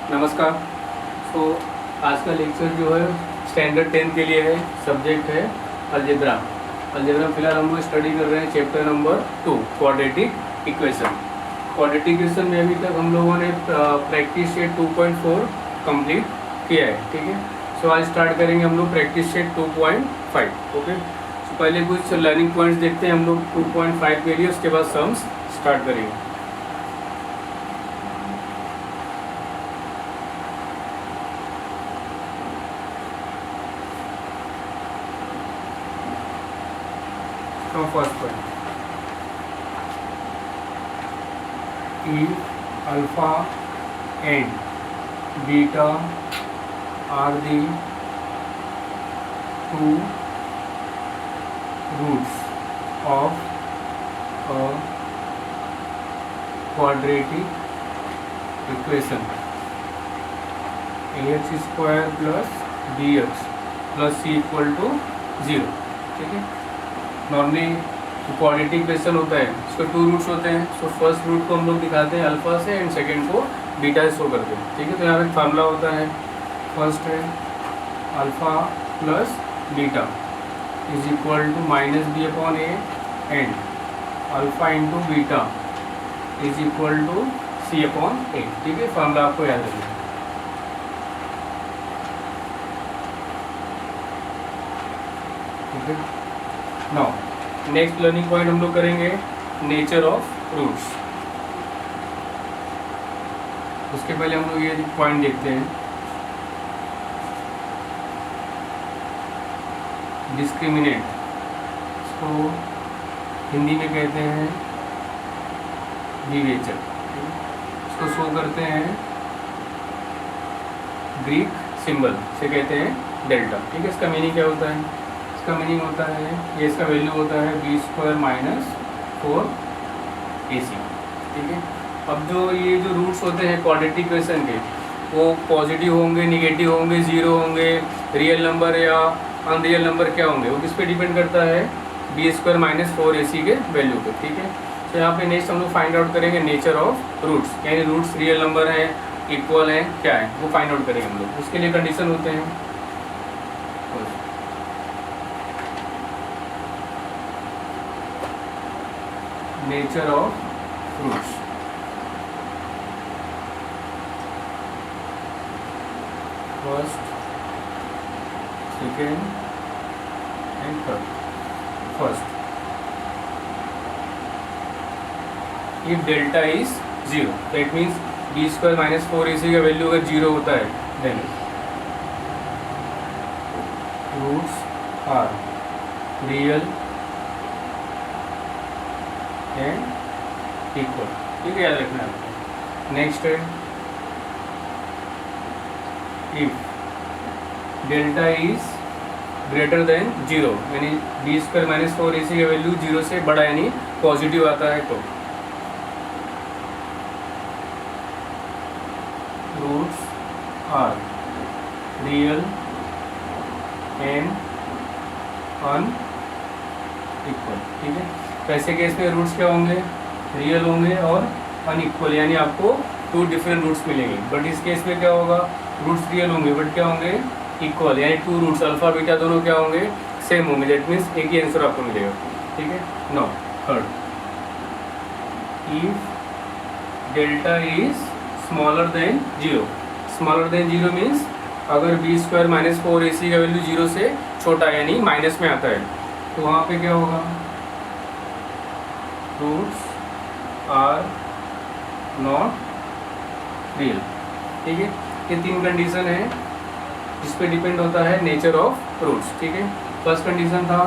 नमस्कार। तो आज का लेक्चर जो है स्टैंडर्ड 10 के लिए है। सब्जेक्ट है अलजेब्रा। अलजेब्रा फिलहाल हम लोग स्टडी कर रहे हैं chapter number 2 quadratic equation. Quadratic equation में अभी तक हम लोगों ने प्रैक्टिस सेट 2.4 कंप्लीट किया है। ठीक है, सो आज स्टार्ट करेंगे हम लोग प्रैक्टिस सेट 2.5। ओके, सो पहले कुछ लर्निंग पॉइंट्स देखते हैं हम लोग 2.5 के लिए, उसके बाद सम्स स्टार्ट करेंगे। First point, if alpha and beta are the two roots of a quadratic equation, ax square plus bx plus c equal to 0। ठीक है, नॉर्मली क्वाड्रेटिक इक्वेशन होता है, इसके 2 रूट्स होते हैं। सो फर्स्ट रूट को हम लोग दिखाते हैं अल्फा से एंड सेकंड को बीटा से शो करते हैं। ठीक है, तो यहाँ पे फार्मूला होता है, फर्स्ट है alpha plus beta is equal to minus b upon a and alpha into beta is equal to c upon a. ठीक है, फार्मूला आपको याद रखना है। ठीक है, नाउ नेक्स्ट लर्निंग पॉइंट हम लोग करेंगे नेचर ऑफ रूट्स। उसके पहले हम लोग ये पॉइंट देखते हैं, डिस्क्रिमिनेंट। इसको हिंदी में कहते हैं विवेचक। इसको शो करते हैं ग्रीक सिंबल से, कहते हैं डेल्टा। ठीक है, इसका मीनिंग क्या होता है? इसका मीनिंग होता है, ये इसका वैल्यू होता है बी स्क्वायर माइनस 4ac। ठीक है, अब जो ये जो रूट्स होते हैं क्वाड्रेटिक इक्वेशन के, वो पॉजिटिव होंगे, निगेटिव होंगे, जीरो होंगे, रियल नंबर या अनरियल नंबर क्या होंगे, वो किस पे डिपेंड करता है? बी स्क्वायर माइनस 4ac के वैल्यू पे। ठीक है, तो यहाँ पे नेक्स्ट हम लोग फाइंड आउट करेंगे नेचर ऑफ रूट्स, यानी रूट्स रियल नंबर हैं, इक्वल हैं, क्या है वो फाइंड आउट करेंगे हम लोग। उसके लिए कंडीशन होते हैं, nature of roots. First, second and third. First, if delta is 0, that means B square minus 4ac का वैल्यू अगर 0 होता है, then roots are real and equal. ठीक है, याद रखना है। नेक्स्ट है, if delta is greater than 0, यानी बी स्क्वायर माइनस 4ac का वैल्यू 0 से बड़ा यानी पॉजिटिव आता है, तो roots are real and unequal. ठीक है, कैसे केस में रूट्स क्या होंगे? रियल होंगे और अनइक्वल, यानी आपको 2 डिफरेंट रूट्स मिलेंगे। बट इस केस में क्या होगा? रूट्स रियल होंगे बट क्या होंगे? इक्वल, यानी 2 रूट्स अल्फा बीटा दोनों क्या होंगे? सेम होंगे। दैट मीन्स एक ही आंसर आपको मिलेगा। ठीक है, now third, if delta is smaller than 0। Smaller than 0 means अगर बी स्क्वायर माइनस 4ac का वैल्यू 0 से छोटा यानी माइनस में आता है, तो वहाँ पे क्या होगा? Roots are not real. ठीक है, ये 3 कंडीशन है जिस पे डिपेंड होता है नेचर ऑफ रूट्स। ठीक है, फर्स्ट कंडीशन था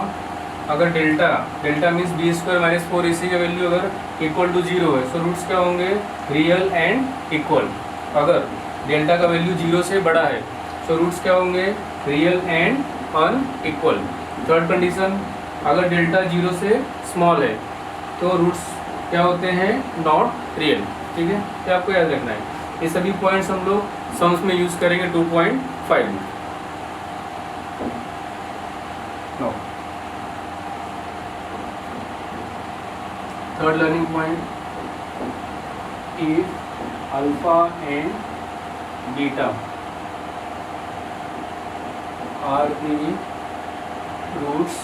अगर delta means B square minus 4ac का वैल्यू अगर इक्वल टू 0 है, सो रूट्स क्या होंगे? Real and equal. अगर डेल्टा का वैल्यू 0 से बड़ा है, सो रूट्स क्या होंगे? Real and unequal. Third condition, अगर डेल्टा 0 से स्मॉल है, तो रूट्स क्या होते हैं? Not real. ठीक है, तो आपको याद रखना है। ये सभी पॉइंट्स हम लोग सम्स में यूज करेंगे 2.5 में। No, third learning point, if alpha and beta are the roots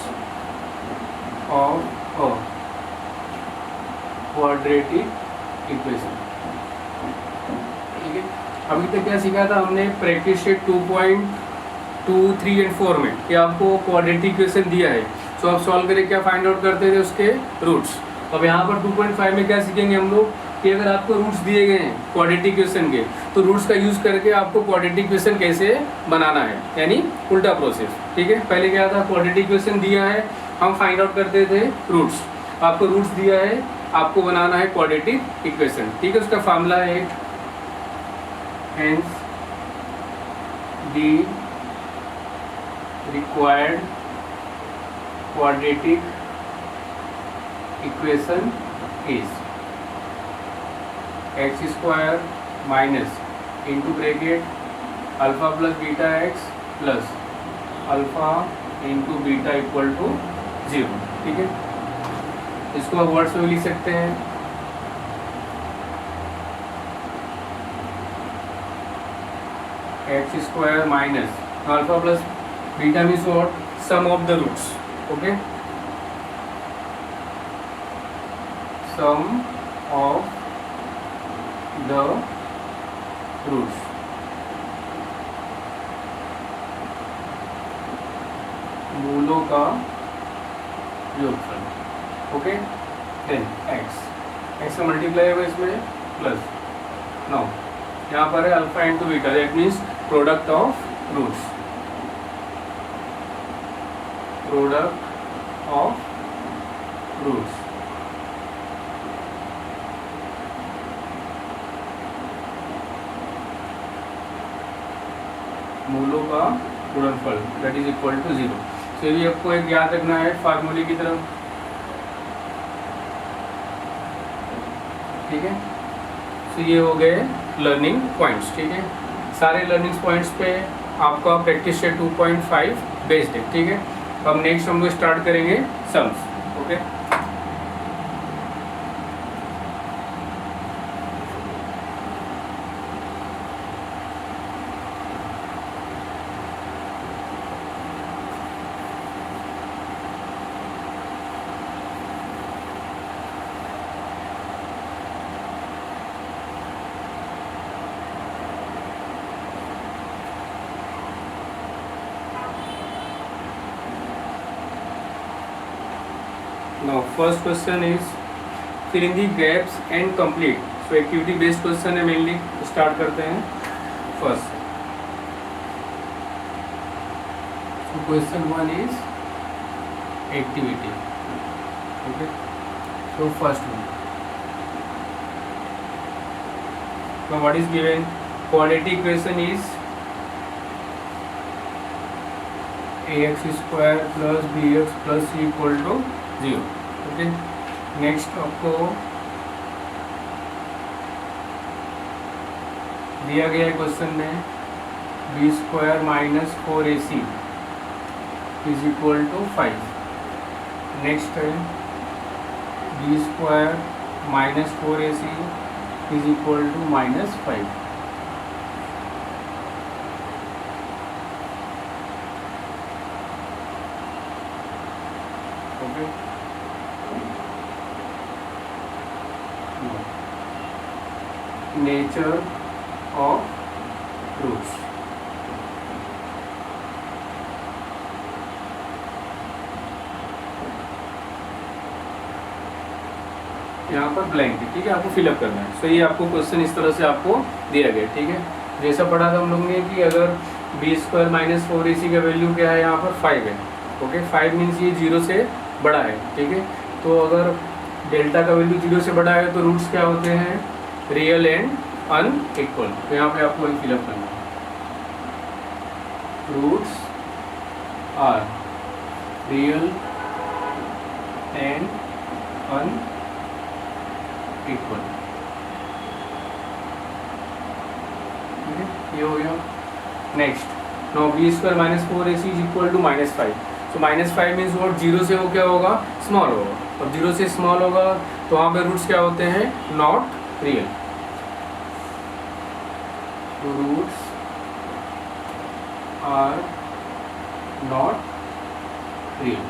of a quadratic equation. ठीक है, अभी तक क्या सीखा था हमने प्रैक्टिस शीट 2.2, 3 एंड 4 में कि आपको क्वाड्रेटिक इक्वेशन दिया है, तो आप सॉल्व करके क्या फाइंड आउट करते थे उसके रूट्स। अब यहाँ पर 2.5 में क्या सीखेंगे हम लोग कि अगर आपको रूट्स दिए गए हैं क्वाड्रेटिक इक्वेशन के, तो रूट्स का यूज करके आपको क्वाड्रेटिक इक्वेशन कैसे बनाना है, यानी उल्टा प्रोसेस। ठीक है, पहले क्या था, क्वाड्रेटिक इक्वेशन दिया है, हम फाइंड आउट करते थे रूट्स। आपको रूट्स दिया है, आपको बनाना है क्वाड्रेटिक इक्वेशन। ठीक है, उसका फार्मूला है hence the required quadratic equation is X square minus into bracket alpha plus beta X plus alpha into beta equal to 0। ठीक है, इसको आप वर्ड्स में लिख सकते हैं। X square minus alpha plus beta means what, sum of the roots. Okay, sum of the roots. मूलों का योगफल। ओके, देन एक्स का मल्टीप्लाई होगा इसमें प्लस 9, यहाँ पर है alpha into beta, that means product of roots, product of roots. मूलों का गुणनफल दैट इज इक्वल टू 0। तो ये आपको एक याद रखना है फार्मूले की तरफ। ठीक है, तो ये हो गए लर्निंग पॉइंट्स। ठीक है, सारे लर्निंग पॉइंट्स पे आपका प्रैक्टिस शीट 2.5 बेस्ड है। ठीक है, अब नेक्स्ट हम लोग स्टार्ट करेंगे sums. Okay, now first question is fill in the gaps and complete। so activity based question है mainly, start करते हैं first। so question 1 is activity। okay, so first one, now what is given, quadratic equation is ax square plus bx plus c equal to 0। Okay, next आपको दिया गया है question में b square minus 4ac is equal to 5। Next है B square minus 4ac is equal to -5। Okay, nature of roots. यहाँ पर blank है। ठीक है, आपको फिलअप करना है। सो ये आपको क्वेश्चन इस तरह से आपको दिया गया। ठीक है, जैसा पढ़ा था हम लोग ने कि अगर बी स्क्वायर माइनस 4ac का वैल्यू क्या है, यहाँ पर 5 है। ओके, 5 मीन्स ये 0 से बड़ा है। ठीक है, तो अगर डेल्टा का वैल्यू 0 से बड़ा है तो रूट्स क्या होते हैं, रियल एंड अनइक्वल। तो यहाँ पे आपको वही फिलअप करना है, roots are real and unequal. ठीक है, ये हो गया। Next, now B square minus 4ac is equal to -5। तो -5 मीन्स वॉट, 0 से वो क्या होगा, स्मॉल होगा। अब 0 से स्मॉल होगा तो वहाँ पे रूट्स क्या होते हैं, not real. roots are not real.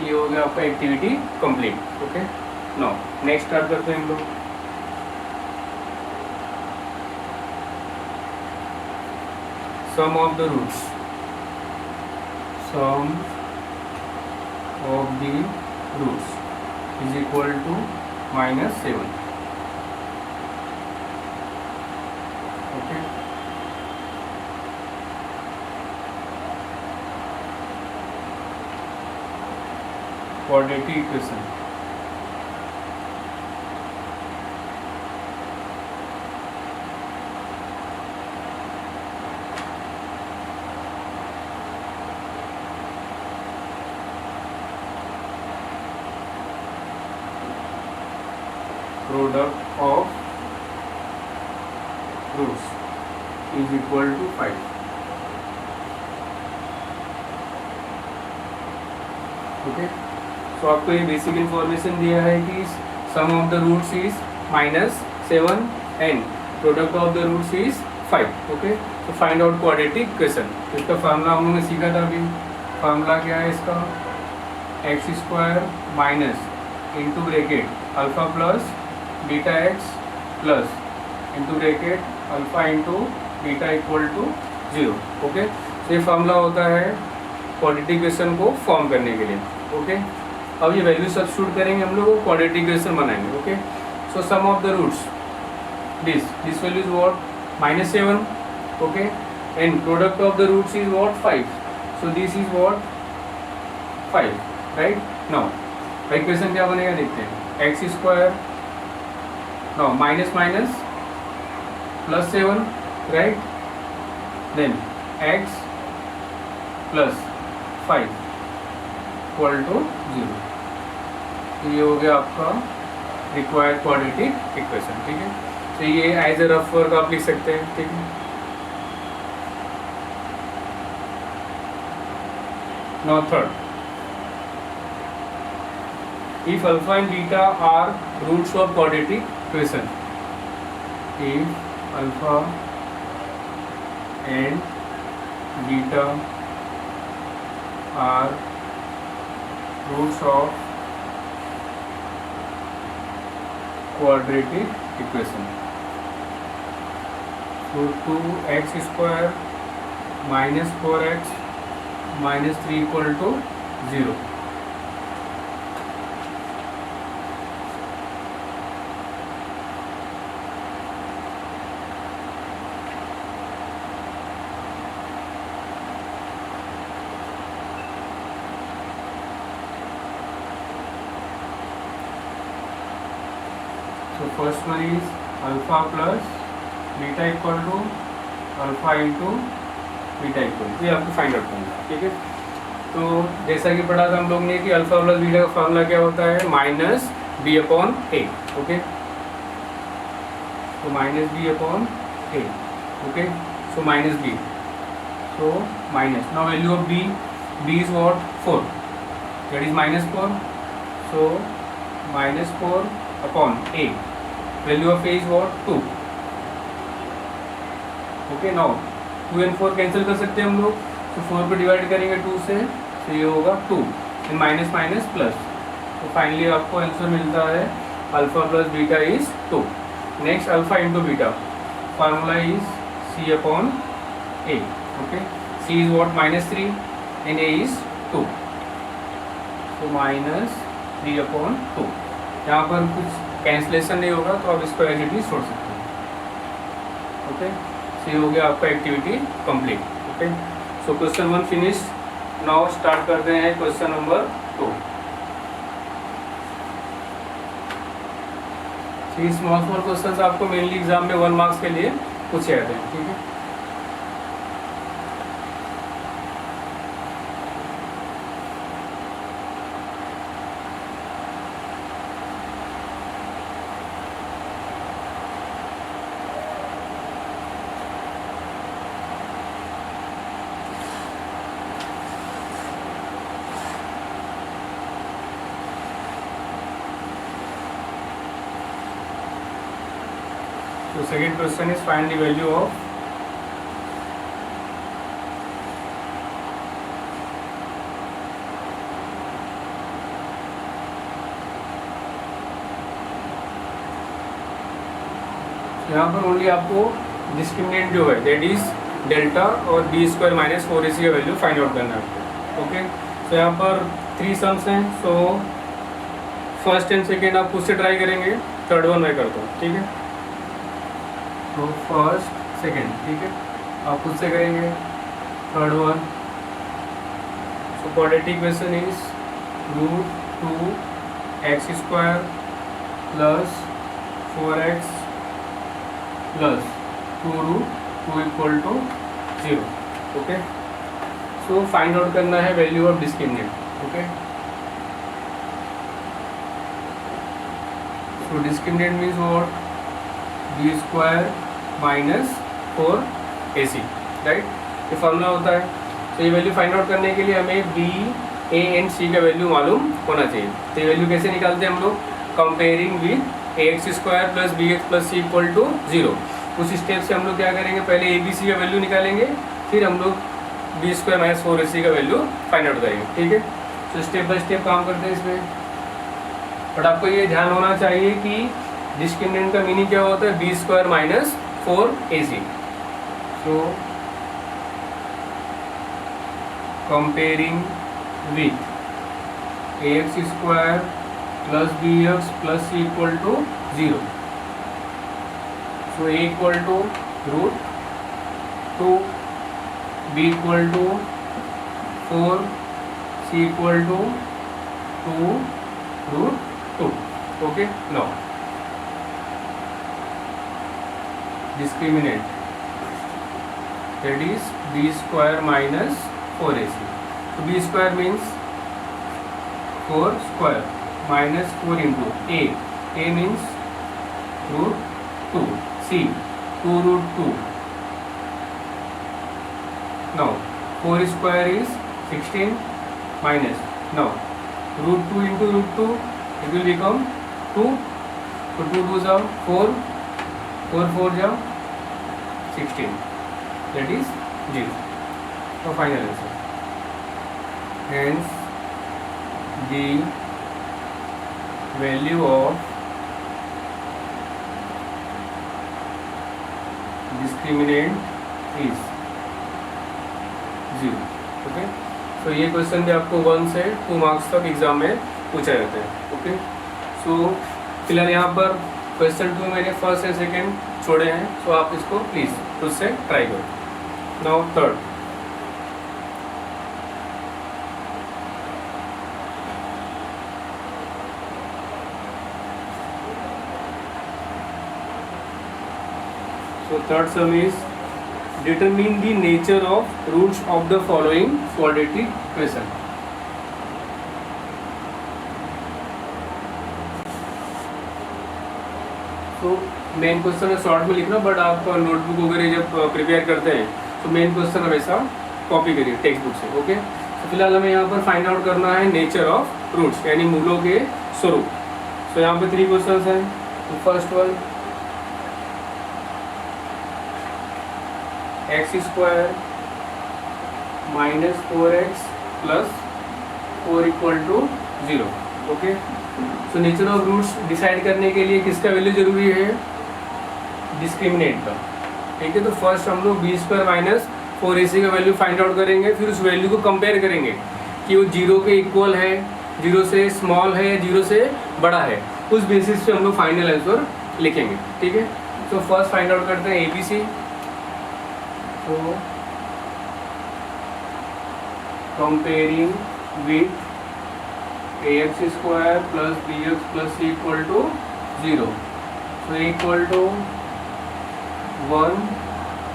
ये हो गया आपका activity complete. Okay, now next start करते हैं हम लोग. Sum of the roots, sum of the roots is equal to -7. Okay, quadratic equation. Product of roots is equal to 5. Okay, तो आपको ये बेसिक इन्फॉर्मेशन दिया है कि sum of the roots is -7 and product of the roots is 5. Okay, तो find out quadratic equation. इसका formula हम लोगों ने सीखा था अभी. फार्मूला क्या है इसका? x² minus into bracket alpha plus beta X plus into bracket alpha into beta equal to 0. Okay, तो ये फार्मूला होता है क्वाड्रेटिक इक्वेशन को फॉर्म करने के लिए. ओके, अब ये वैल्यू सब्स्टिट्यूट करेंगे हम लोग, क्वाड्रेटिक इक्वेशन बनाएंगे. Okay, so sum of the roots, this value is what? -7. Okay, and product of the roots is what? 5. So this is what? 5. Right. Now equation क्या बनेगा देखते हैं. x², no minus minus plus 7, right. Then x plus 5 equal to 0. तो ये हो गया आपका required quadratic equation. ठीक है, तो ये एज ए रफ वर्क आप लिख सकते हैं. ठीक है, now third, if alpha and beta are roots of quadratic equation, if alpha and beta are roots of quadratic equation, so 2x² minus 4x minus 3 equal to 0. So first one is alpha plus beta equal to alpha into beta equal to, ये आपको find out करना है. ठीक है, तो जैसा कि पढ़ा था हम लोग ने कि अल्फा प्लस बीटा का फार्मूला क्या होता है? -b/a. ओके, तो -b/a. Okay, so -b, so minus, now value of b is what? 4, that is -4. so -4/a. value of a is what? 2. Okay, now 2 and 4 cancel कर सकते हैं हम लोग. तो 4 को डिवाइड करेंगे 2 से, तो ये होगा 2 एंड माइनस माइनस प्लस. तो फाइनली आपको आंसर मिलता है alpha plus beta is 2. Next alpha into beta, formula is c/a. Okay, c is what? -3 and a is 2. तो -3/2. यहाँ पर कुछ कैंसलेशन नहीं होगा, तो आप इसको एज इट इज छोड़ सकते हैं. ओके, सो ये हो गया आपका activity complete. Okay, so question 1 finish. Now start करते हैं क्वेश्चन नंबर 2. ये स्मॉल स्मॉल क्वेश्चंस आपको मेनली एग्जाम में 1 मार्क्स के लिए पूछे जाते हैं. ठीक है, So second question is find the value of यहाँ पर ओनली आपको डिस्क्रिमिनेंट जो है दैट इज डेल्टा और बी स्क्वायर माइनस 4ac का वैल्यू फाइंड आउट करना है आपको। ओके, तो यहाँ पर 3 सम्स हैं। सो फर्स्ट एंड सेकेंड आप खुद से ट्राई करेंगे, थर्ड वन मैं करता हूँ, ठीक है। तो फर्स्ट सेकेंड, ठीक है, आप खुद से करेंगे। Third one, so quadratic equation is √2x² plus 4x plus 2√2 equal to 0। Okay, so find out करना है value of discriminant. Okay, so discriminant means what, B square minus 4ac, right, ये formula होता है। तो ये वैल्यू फाइंड आउट करने के लिए हमें बी, ए एंड सी का वैल्यू मालूम होना चाहिए। तो ये वैल्यू कैसे निकालते हैं हम लोग, comparing with ax² plus bx plus c equal to 0। उस स्टेप से हम लोग क्या करेंगे, पहले ए बी सी का वैल्यू निकालेंगे, फिर हम लोग बी स्क्वायर माइनस 4ac का वैल्यू फाइंड आउट करेंगे, ठीक है। तो स्टेप बाय स्टेप काम करते हैं इसमें। बट आपको ये ध्यान होना चाहिए कि डिस्क्रिमिनेंट का मीनिंग क्या होता है, B square minus 4ac। So comparing with ax² plus bx plus c equal to 0। So a equal to √2, b equal to 4, c equal to 2√2। Okay, now discriminant that is B square minus 4ac। तो B square means 4 square minus 4 into a means √2, c 2√2। Now 4 square is 16 minus, now √2 into √2 it will become 2। तो 2 2 जा 4, 4 4 जा 16, that is 0। तो final answer, hence the value of discriminant is 0। Okay, so ये question भी आपको 1 से 2 marks तक exam में पूछा जाता है। ओके, सो फिलहाल यहाँ पर क्वेश्चन 2 मैंने फर्स्ट एंड सेकेंड छोड़े हैं, सो आप इसको प्लीज खुद से ट्राई करो। Now third, so third sum is determine the nature of roots of the following quadratic equation। तो मेन क्वेश्चन शॉर्ट में लिखना, बट आप नोटबुक वगैरह जब प्रिपेयर करते हैं तो मेन क्वेश्चन हमेशा कॉपी करिए टेक्स्ट बुक से। ओके, तो फिलहाल हमें यहाँ पर फाइंड आउट करना है नेचर ऑफ रूट्स, यानी मूलों के स्वरूप। सो यहाँ पे 3 क्वेश्चंस हैं। तो first one, x² minus 4x plus 4 equal to 0। Okay, so nature of roots decide करने के लिए किसका वैल्यू जरूरी है, डिस्क्रिमिनेंट का, ठीक है। तो फर्स्ट हम लोग b² माइनस 4ac का वैल्यू फाइंड आउट करेंगे, फिर उस वैल्यू को कंपेयर करेंगे कि वो 0 के इक्वल है, 0 से स्मॉल है, 0 से बड़ा है। उस बेसिस पे हम लोग फाइनल आंसर लिखेंगे, ठीक है। तो फर्स्ट फाइंड आउट करते हैं abc। तो comparing with ax² plus bx plus c equal to 0। So a equal to 1,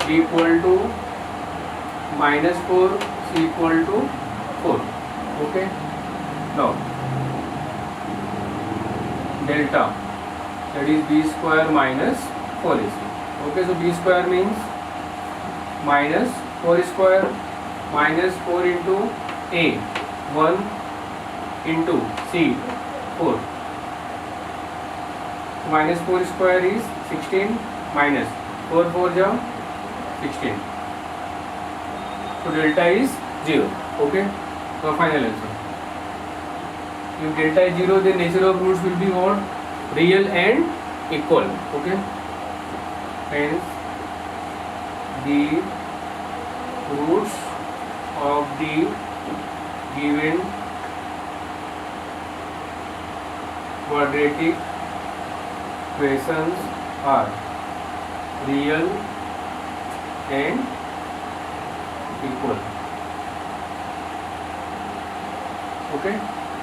b equal to -4, c equal to 4। Okay, now delta that is b² minus 4ac। Okay, so b² means minus 4 square minus 4 into a 1 into c 4, minus 4 square is 16 minus 4 4 जा 16, so delta is 0. Okay, so final answer. If delta is 0, then nature of roots will be what? Real and equal. Okay, hence the roots of the given quadratic equations are real and equal. Okay,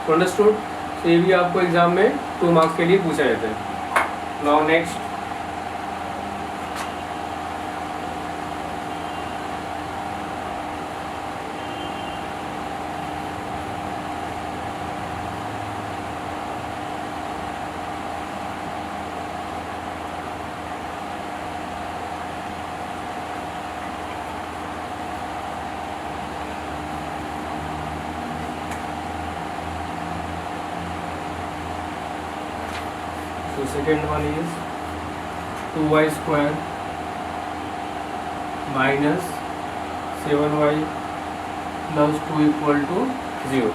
तो understood. तो ये भी आपको exam में 2 marks के लिए पूछा जाता है. Now next, so second one is 2y square minus 7y plus 2 equal to 0.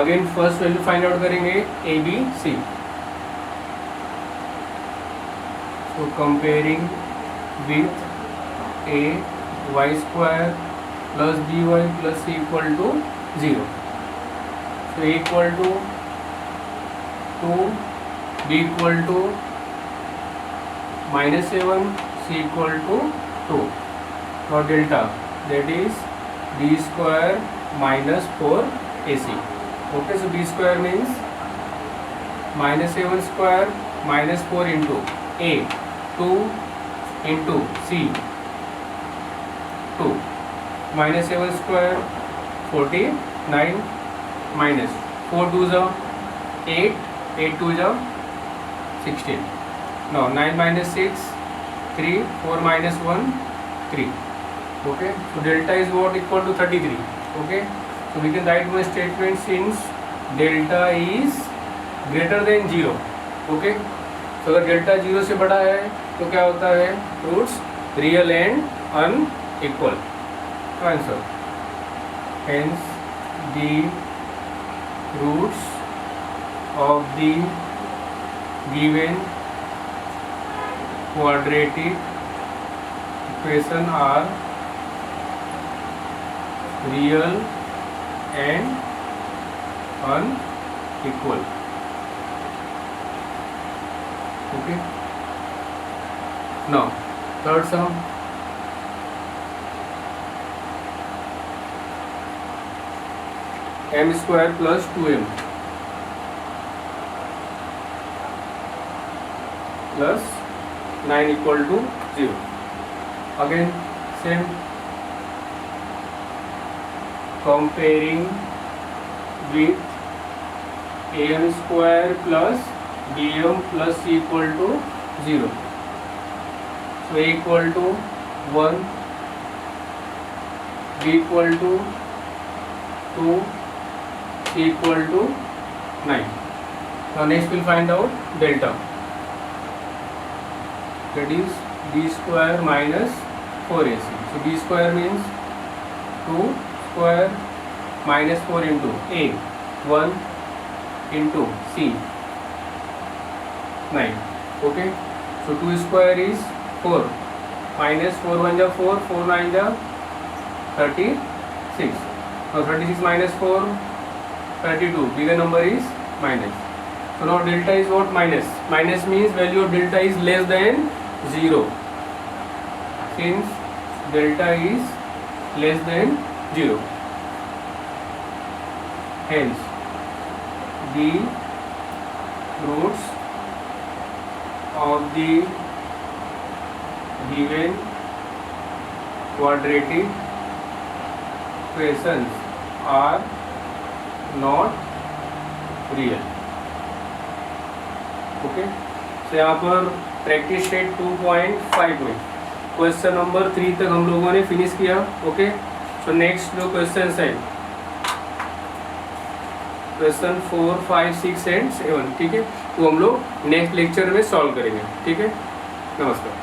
Again first value find out करेंगे a b c. So comparing with a y square plus by plus c equal to 0. So a equal to 2, b equal to minus 7, c equal to 2. Now delta, that is b square minus 4ac. Okay, so b square means minus 7 square minus 4 into a, 2 into c, 2, minus 7 square 49 minus 4 2 जा 8, 8 2 जा 16. Now 9 minus 6 3, 4 minus 1 3. Okay, so delta is what? Equal to 33. Okay, so we can write one statement since delta is greater than 0. Okay, so अगर delta 0 से बड़ा है तो क्या होता है? Roots real and unequal. Answer, hence the roots of the given quadratic equation are real and unequal. Okay, now third sum. M square plus 2m plus 9 equal to 0. Again same, comparing with am square plus bm plus c equal to 0. So a equal to 1, b equal to 2, c equal to 9. Now next we'll find out delta, that is b square minus 4ac. So b square means 2 square minus 4 into a, 1 into c, 9. Okay, so 2 square is 4 minus 4 1 ja 4, 4 9 ja 36. Now 36 minus 4 32, bigger number is minus. So now delta is what? Minus. Minus means value of delta is less than 0. Since delta is less than 0, hence the roots of the given quadratic equations are not real. Okay, तो यहाँ पर practice set 2.5 में question number 3 तक हम लोगों ने finish किया. Okay, so next जो क्वेश्चन है क्वेश्चन 4, 5, 6 एंड 7, ठीक है, वो हम लोग नेक्स्ट लेक्चर में सॉल्व करेंगे. ठीक है, नमस्कार.